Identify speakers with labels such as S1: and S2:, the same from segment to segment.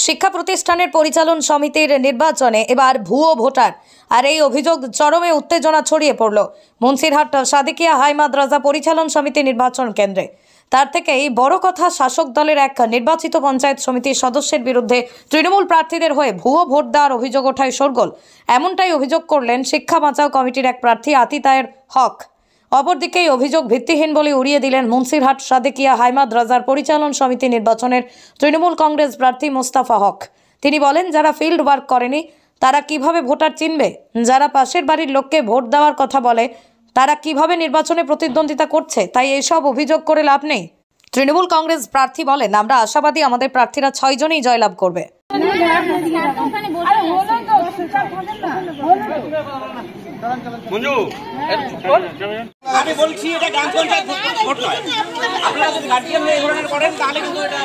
S1: শিক্ষা প্রতিষ্ঠানের পরিচালন সমিতির নির্বাচনে এবার ভুয়ো ভোটার, আর এই অভিযোগ চরমে উত্তেজনা ছড়িয়ে পড়ল মুন্সিরহাট সাদিকিয়া হাই মাদ্রাসা পরিচালন সমিতি নির্বাচন কেন্দ্রে। তার থেকেই বড় কথা, শাসক দলের এক নির্বাচিত পঞ্চায়েত সমিতির সদস্যের বিরুদ্ধে তৃণমূল প্রার্থীদের হয়ে ভুয়ো ভোট দেওয়ার অভিযোগ ওঠায় শোরগোল। এমনটাই অভিযোগ করলেন শিক্ষা বাঁচাও কমিটির এক প্রার্থী আতিতায়ের হক। অপরদিকে এই অভিযোগ ভিত্তিহীন বলে উড়িয়ে দিলেন মুন্সিরহাট সাদিকিয়া হাই মাদ্রাসার পরিচালন সমিতি নির্বাচনের তৃণমূল কংগ্রেস প্রার্থী মোস্তাফা হক। তিনি বলেন, যারা ফিল্ড ওয়ার্ক করেনি তারা কিভাবে ভোটার চিনবে? যারা পাশের বাড়ির লোককে ভোট দেওয়ার কথা বলে তারা কিভাবে নির্বাচনে প্রতিদ্বন্দ্বিতা করছে? তাই এসব অভিযোগ করে লাভ নেই। তৃণমূল কংগ্রেস প্রার্থী বলেন, আমরা আশাবাদী আমাদের প্রার্থীরা 6 জনই জয়লাভ করবে।
S2: আমি বলছি এটা গ্রাম পঞ্চায়েত ভোট নয়, আপনারা যদি গার্জিয়ান হয়ে এই ধরনের করেন তাহলে কিন্তু এটা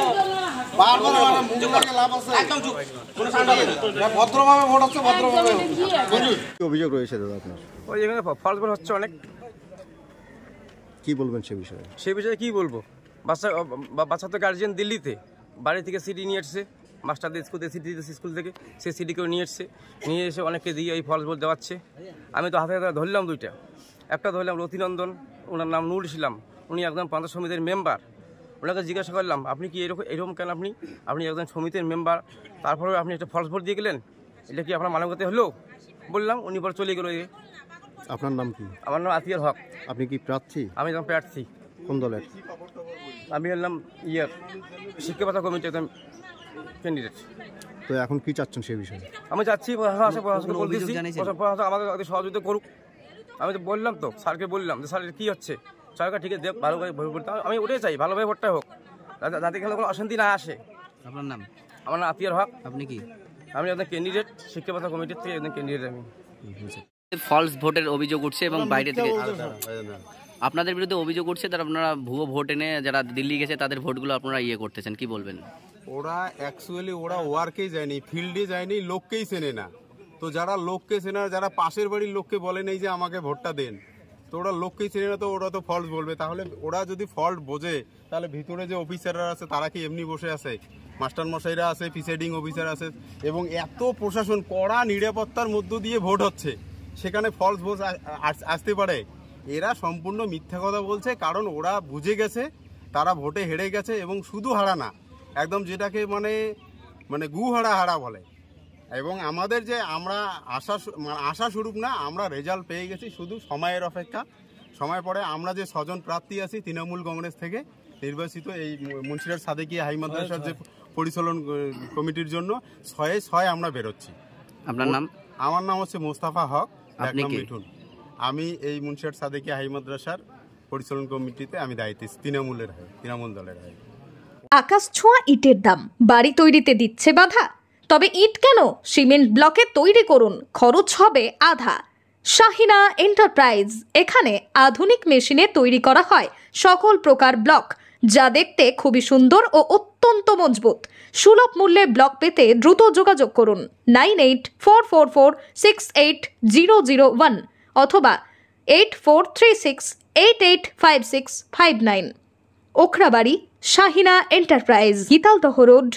S2: ভদ্রভাবে ভোট হচ্ছে, ভদ্রভাবে
S3: অভিযোগ রয়েছে দাদা আপনার?
S4: ওই এখানে ফলস ভোট হচ্ছে অনেক।
S3: কি বলবেন সে বিষয়ে?
S4: কি বলবো, বাচ্চা তো গার্জিয়ান দিল্লিতে বাড়ি থেকে সিডি নিয়ে এসছে, মাস্টারদের স্কুল থেকে সিডি দিতেছে, স্কুল থেকে সেই সিডিকেও নিয়ে এসে অনেককে দিয়ে এই ফলস ভোট দেওয়াচ্ছে। আমি তো হাতে হাতে ধরলাম দুইটা, একটা ধরলাম রতিনন্দন, ওনার নাম নুরুল ইসলাম, উনি একজন পঞ্চায়েত সমিতির মেম্বার। ওনাকে জিজ্ঞাসা করলাম, আপনি কি এরকম কেন? আপনি একজন সমিতির মেম্বার, তারপরে আপনি একটা ফলস ভোট দিয়ে গেলেন, এটা কি আপনার মানবতায় হলো? বললাম, উনি পরে চলে গেল।
S3: আপনার নাম কি?
S4: আমার নাম আতিয়ার হক।
S3: আপনি কি প্রার্থী?
S4: আমি একজন প্রার্থী।
S3: কোন দলের?
S4: আমি হলাম শিক্ষা বাঁচাও কমিটির একজন ক্যান্ডিডেট।
S3: তো এখন কি চাচ্ছেন সেই বিষয়ে?
S4: আমি চাচ্ছি আমাকে সহযোগিতা করুক। আমি তো বললাম, তো স্যারকে বললাম যে স্যার কি হচ্ছে, সরকার ঠিক আছে ভালোভাবে ভোট করতে, আমি ওটাই চাই, ভালোভাবে ভোটটা হোক, যাতে এখানে কোনো অশান্তি না আসে।
S5: আপনার নাম?
S4: আমার নাম আতিয়ার হক।
S5: আপনি কি?
S4: আমি একজন ক্যান্ডিডেট, শিক্ষা বাঁচাও কমিটির থেকে একজন ক্যান্ডিডেট। আমি
S5: ফলস ভোটের অভিযোগ উঠছে এবং বাইরে থেকে আপনাদের বিরুদ্ধে অভিযোগ উঠছে, তারা আপনারা ভুয়ো ভোট এনে যারা দিল্লি গেছে তাদের ভোটগুলো আপনারা করতেছেন, কি বলবেন?
S6: ওরা অ্যাকচুয়ালি ওরা ওয়ার্কেই যায়নি, ফিল্ডে যায়নি, লোককেই চেনে না। তো যারা লোককে চেনে, যারা পাশের বাড়ির লোককে বলে নেই যে আমাকে ভোটটা দেন, তো ওরা লোককেই চেনে না, তো ওরা তো ফল্ট বলবে। তাহলে ওরা যদি ফল্ট বোঝে, তাহলে ভিতরে যে অফিসাররা আছে তারা কি এমনি বসে আছে? মাস্টার মশাইরা আছে, প্রিসাইডিং অফিসার আছে, এবং এত প্রশাসন কড়া নিরাপত্তার মধ্য দিয়ে ভোট হচ্ছে, সেখানে ফলস ভোট আসতে পারে? এরা সম্পূর্ণ মিথ্যা কথা বলছে, কারণ ওরা বুঝে গেছে তারা ভোটে হেরে গেছে, এবং শুধু হারা না, একদম যেটাকে মানে গু হারা বলে। এবং আমাদের যে আমরা আশা স্বরূপ না, আমরা রেজাল্ট পেয়ে গেছি, শুধু সময়ের অপেক্ষা। সময় পরে আমরা যে 6 জন প্রার্থী আছি তৃণমূল কংগ্রেস থেকে নির্বাচিত এই মুন্সিরহাট সাদিকিয়া হাই মাদ্রাসার যে পরিচালন কমিটির জন্য 6 আমরা বেরোচ্ছি।
S5: আপনার নাম?
S6: আমার নাম হচ্ছে মোস্তাফা হক।
S5: মিঠুন।
S6: আমি এই মুন্সিরহাট সাদিকিয়া হাই মাদ্রাসার পরিচালন কমিটিতে আমি দায়িত্ব, তৃণমূল দলের হয়ে।
S7: আকাশ ছোঁয়া ইটের দাম বাড়ি তৈরিতে দিচ্ছে বাধা? তবে ইট কেন, সিমেন্ট ব্লকে তৈরি করুন, খরচ হবে আধা। শাহিনা এন্টারপ্রাইজ, এখানে আধুনিক মেশিনে তৈরি করা হয় সকল প্রকার ব্লক, যা দেখতে খুবই সুন্দর ও অত্যন্ত মজবুত। সুলভ মূল্যে ব্লক পেতে দ্রুত যোগাযোগ করুন 9844468001 অথবা 8436885659। Okhrabari, Shahina enterprise, Gitaldaha road.